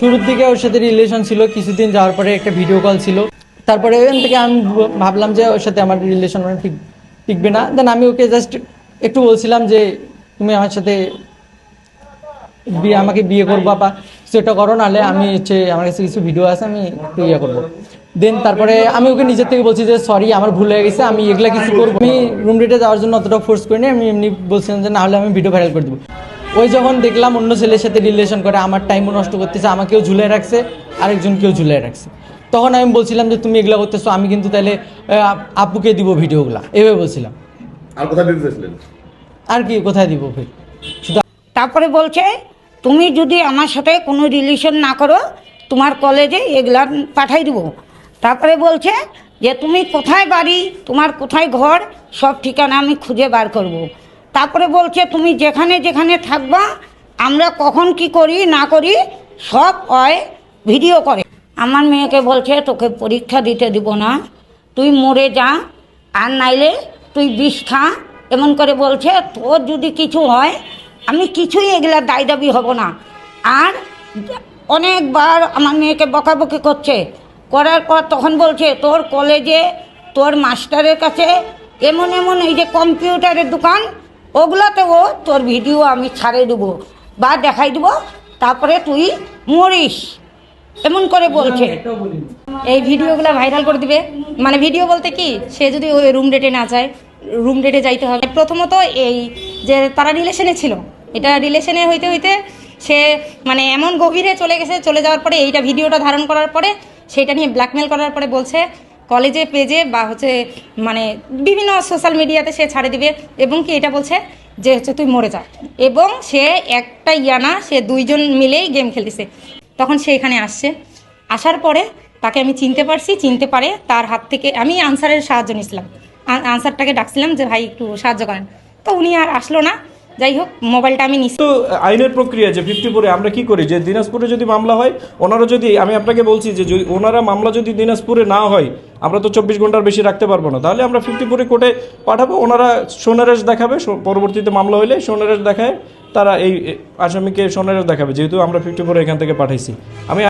শুরুর দিকে ওর সাথে রিলেশন ছিল, কিছুদিন যাওয়ার পরে একটা ভিডিও কল ছিল। তারপরে ওখান থেকে আমি ভাবলাম যে ওর সাথে আমার রিলেশন টিকবে না। দেন আমি ওকে জাস্ট একটু বলছিলাম যে তুমি আমার সাথে আমাকে বিয়ে করবো বা সেটা করো, নাহলে আমি আমার কাছে কিছু ভিডিও আছে, আমি একটু ইয়ে করবো। দেন তারপরে আমি ওকে নিজের থেকে বলছি যে সরি, আমার ভুল হয়ে গেছে, আমি এগুলা কিছু করবো। আমি রুম ডেটে যাওয়ার জন্য অতটা ফোর্স করিনি, আমি এমনি বলছিলাম যে না হলে আমি ভিডিও ভাইরাল করে দেবো। ওই যখন দেখলাম অন্য ছেলের সাথে রিলেশন করে, আমার টাইমও নষ্ট করতেছে, আমাকেও ঝুলে রাখছে, আরেকজনকেও ঝুলে রাখছে, তখন আমি বলছিলাম যে তুমি এগুলো করতেছো, আমি কিন্তু তাহলে আপুকে দিব ভিডিওগুলা, এভাবে বলছিলাম। আর কোথায় দিতে চাইছিলেন? আর কি কোথায় দিব ভাই? তারপরে বলছে তুমি যদি আমার সাথে কোনো রিলেশন না করো তোমার কলেজে এগুলা পাঠাই দিব। তারপরে বলছে যে তুমি কোথায় বাড়ি, তোমার কোথায় ঘর, সব ঠিকানা আমি খুঁজে বার করব। তারপরে বলছে তুমি যেখানে যেখানে থাকবা আমরা কখন কি করি না করি সব ভিডিও করে। আমার মেয়েকে বলছে তোকে পরীক্ষা দিতে দিব না, তুই মরে যা, আর নাইলে তুই বিষ খা, এমন করে বলছে। তোর যদি কিছু হয় আমি কিছুই এগুলা দায় দাবি হব না। আর অনেকবার আমার মেয়েকে বকাবকি করছে, করার পর তখন বলছে তোর কলেজে তোর মাস্টারের কাছে এমন এমন এই যে কম্পিউটারের দোকান ওগুলোতেও তোর ভিডিও আমি ছাড়ে দেবো বা দেখাই দেবো, তারপরে তুই মরিস, এমন করে বলছে। এই ভিডিওগুলো ভাইরাল করে দিবে। মানে ভিডিও বলতে কি, সে যদি ওই রুম ডেটে না যায়, রুম ডেটে যাইতে হবে। প্রথমত এই যে তারা রিলেশনে ছিল, এটা রিলেশনে হইতে হইতে সে মানে এমন গভীরে চলে গেছে, চলে যাওয়ার পরে এইটা ভিডিওটা ধারণ করার পরে সেইটা নিয়ে ব্ল্যাকমেল করার পরে বলছে কলেজে পেজে বা হচ্ছে মানে বিভিন্ন সোশ্যাল মিডিয়াতে সে ছাড়ে দিবে, এবং কি এটা বলছে যে হচ্ছে তুই মরে যা। এবং সে একটা ইয়ানা, সে দুইজন মিলেই গেম খেলতেছে। তখন সে এখানে আসছে, আসার পরে তাকে আমি চিনতে পারছি, চিনতে পারে তার হাত থেকে আমি আনসারের সাহায্য নিয়েছিলাম। আনসারটাকে ডাকছিলাম যে ভাই একটু সাহায্য করেন, তো উনি আর আসলো না। যাই হোক, মোবাইলটা আমি নিচ্ছি। তো আইনের প্রক্রিয়া যে 54 আমরা কি করি, যে দিনাজপুরে যদি মামলা হয়, ওনারা যদি, আমি আপনাকে বলছি যে ওনারা মামলা যদি দিনাজপুরে না হয়, আমরা তো 24 ঘন্টার বেশি রাখতে পারবো না, তাহলে আমরা 54 কোর্টে পাঠাবো, ওনারা সোনারেশ দেখাবে, পরবর্তীতে মামলা হইলে সোনারেশ দেখায়, তারা এই আসামিকে সোনারেশ দেখাবে, যেহেতু আমরা 54 এখান থেকে পাঠাইছি। আমি